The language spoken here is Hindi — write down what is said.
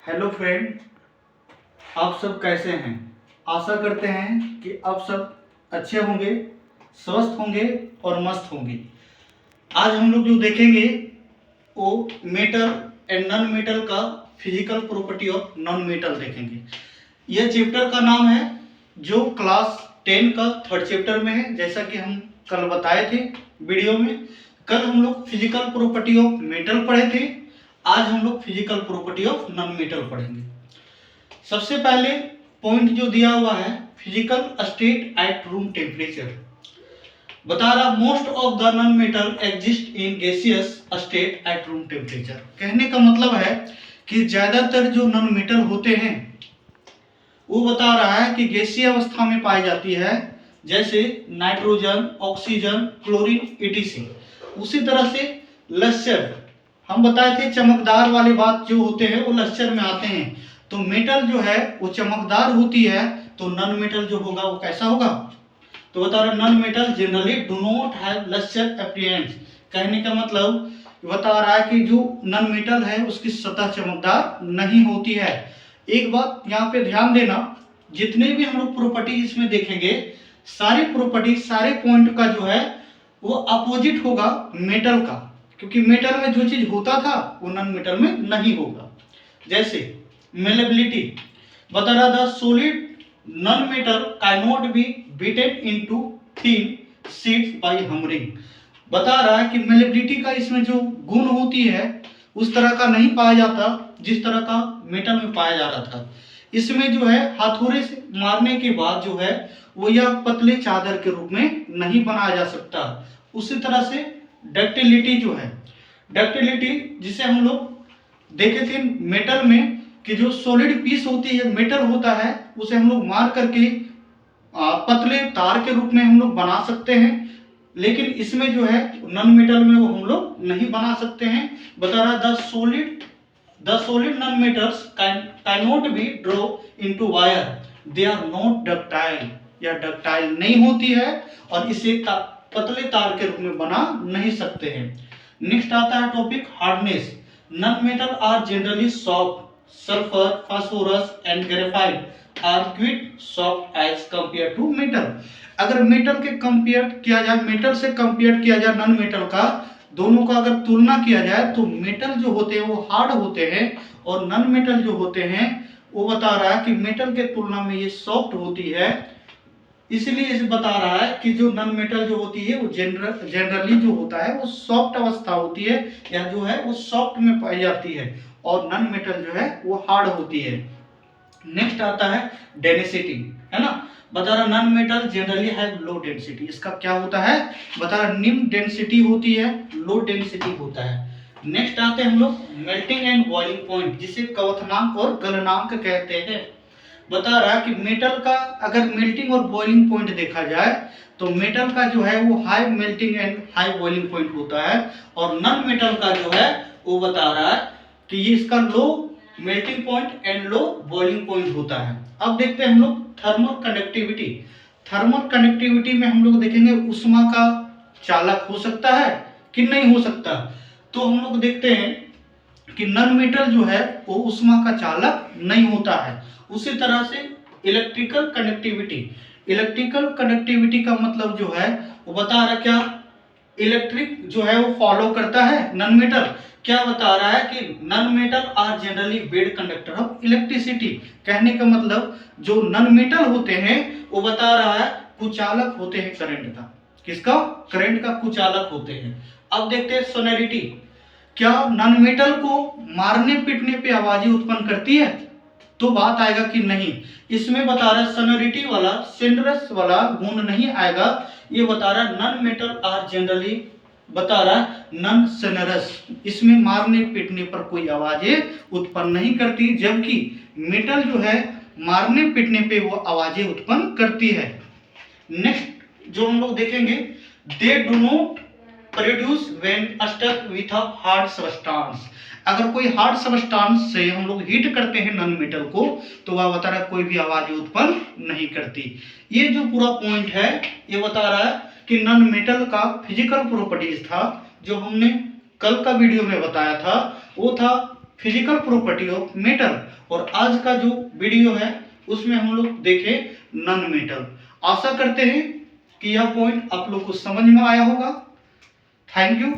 हेलो फ्रेंड, आप सब कैसे हैं। आशा करते हैं कि आप सब अच्छे होंगे, स्वस्थ होंगे और मस्त होंगे। आज हम लोग जो देखेंगे वो मेटल एंड नॉन मेटल का physical property of non metal देखेंगे। यह चैप्टर का नाम है जो क्लास 10 का थर्ड चैप्टर में है। जैसा कि हम कल बताए थे वीडियो में, कल हम लोग फिजिकल प्रॉपर्टी ऑफ मेटल पढ़े थे। आज हम लोग physical property of non metal पढ़ेंगे। सबसे पहले पॉइंट जो दिया हुआ है, physical state at room temperature बता रहा, most of the non metal exist in gaseous state at room temperature. कहने का मतलब है कि ज्यादातर जो नॉन मेटल होते हैं वो बता रहा है कि गैसीय अवस्था में पाई जाती है, जैसे नाइट्रोजन, ऑक्सीजन, क्लोरीन, ईटीसी। उसी तरह से लश्चर हम बताए थे, चमकदार वाले बात जो होते हैं वो लश्चर में आते हैं। तो मेटल जो है वो चमकदार होती है, तो नॉन मेटल जो होगा वो कैसा होगा। तो बता रहा, non metal generally do not have lustre appearance. कहने का मतलब बता रहा है कि जो नॉन मेटल है उसकी सतह चमकदार नहीं होती है। एक बात यहाँ पे ध्यान देना, जितने भी हम लोग प्रॉपर्टी इसमें देखेंगे, सारी प्रॉपर्टी, सारे पॉइंट का जो है वो अपोजिट होगा मेटल का, क्योंकि मेटल में जो चीज होता था वो नॉन मेटल में नहीं होगा। जैसे मेलेबिलिटी बता रहा था, solid non metal can not be beaten into thin sheets by hammering. बता रहा है कि मेलेबिलिटी का इसमें जो गुण होती है उस तरह का नहीं पाया जाता जिस तरह का मेटल में पाया जा रहा था। इसमें जो है हथौड़े से मारने के बाद जो है वो यह पतले चादर के रूप में नहीं बनाया जा सकता। उसी तरह से डक्टिलिटी जो है, डक्टिलिटी जिसे हम लोग देखे थे मेटल में कि जो सॉलिड पीस होती है, मेटल होता है, उसे हम लोग मार करके पतले तार के रूप में हम लोग बना सकते हैं, लेकिन इसमें जो है नॉन मेटल में वो हम लोग नहीं बना सकते हैं। बता रहा, the solid non metals can not be draw into wire, they are not ductile. या डक्टाइल नहीं होती है और इसे पतले तार के रूप में बना नहीं सकते हैं। नेक्स्ट आता है topic hardness. Non metal are generally soft, sulphur, phosphorus and graphite are quite soft as compare to metal. अगर मेटल के कंपेयर किया जाए, मेटल से कंपेयर किया जाए नॉन मेटल का, दोनों का अगर तुलना किया जाए तो मेटल जो होते हैं वो हार्ड होते हैं और नॉन मेटल जो होते हैं वो बता रहा है कि मेटल के तुलना में ये सॉफ्ट होती है। इसलिए इसे बता रहा है कि जो नॉन मेटल जो होती है वो जनरली जो होता है वो सॉफ्ट अवस्था होती है, या जो है वो सॉफ्ट में पाई जाती है, और नॉन मेटल जो है वो हार्ड होती है। नेक्स्ट आता है डेंसिटी, है ना। बता रहा, non metal generally have low density. इसका क्या होता है, बता रहा, निम्न डेंसिटी होती है, लो डेंसिटी होता है। नेक्स्ट आते हैं हम लोग मेल्टिंग एंड बॉइलिंग पॉइंट, जिसे क्वथनांक और गलनांक कहते हैं। बता रहा कि मेटल का अगर मेल्टिंग और बॉइलिंग पॉइंट देखा जाए तो मेटल का जो है वो high melting and high boiling point होता है, और नॉन मेटल का जो है वो बता रहा है कि ये इसका low melting point and low boiling point होता है। अब देखते हैं हम लोग थर्मल कंडक्टिविटी। थर्मल कंडक्टिविटी में हम लोग देखेंगे उष्मा का चालक हो सकता है कि नहीं हो सकता। तो हम लोग देखते हैं कि नॉन मेटल जो है वो उष्मा का चालक नहीं होता है। उसी तरह से इलेक्ट्रिकल कंडक्टिविटी, इलेक्ट्रिकल कंडक्टिविटी का मतलब जो है वो बता रहा क्या, इलेक्ट्रिक जो है वो फॉलो करता है नॉन मेटल। क्या बता रहा है कि non metal are generally bad conductor of electricity. कहने का मतलब जो नॉन मेटल होते हैं वो बता रहा है कुचालक होते हैं करंट का। किसका, करंट का कुचालक होते हैं। अब देखते हैं सोनोरिटी। क्या नॉन मेटल को मारने पीटने पे आवाजें उत्पन्न करती है, तो बात आएगा कि नहीं। इसमें बता रहा है सोनोरिटी वाला, सेंडरस वाला गुण नहीं आएगा। ये बता रहा है नॉन मेटल आर जनरली, बता रहा है नॉन सोनरस, इसमें मारने पीटने पर कोई आवाजें उत्पन्न नहीं करती, जबकि मेटल जो है मारने पीटने पे वो आवाजें उत्पन्न करती है। नेक्स्ट जो हम लोग देखेंगे, they do not produce when stuck with a hard substance. अगर कोई हार्ड सब्सटेंस से हम लोग हीट करते हैं नॉन मेटल को तो वह बता रहा है कोई भी आवाज उत्पन्न नहीं करती। ये जो पूरा पॉइंट है ये बता रहा है कि नॉन मेटल का फिजिकल प्रॉपर्टीज था, जो हमने कल का वीडियो में बताया था, वो था फिजिकल प्रॉपर्टी ऑफ मेटल, और आज का जो वीडियो है उसमें हम लोग देखें नॉन मेटल। आशा करते हैं कि यह पॉइंट आप लोग को समझ में आया होगा। Thank you.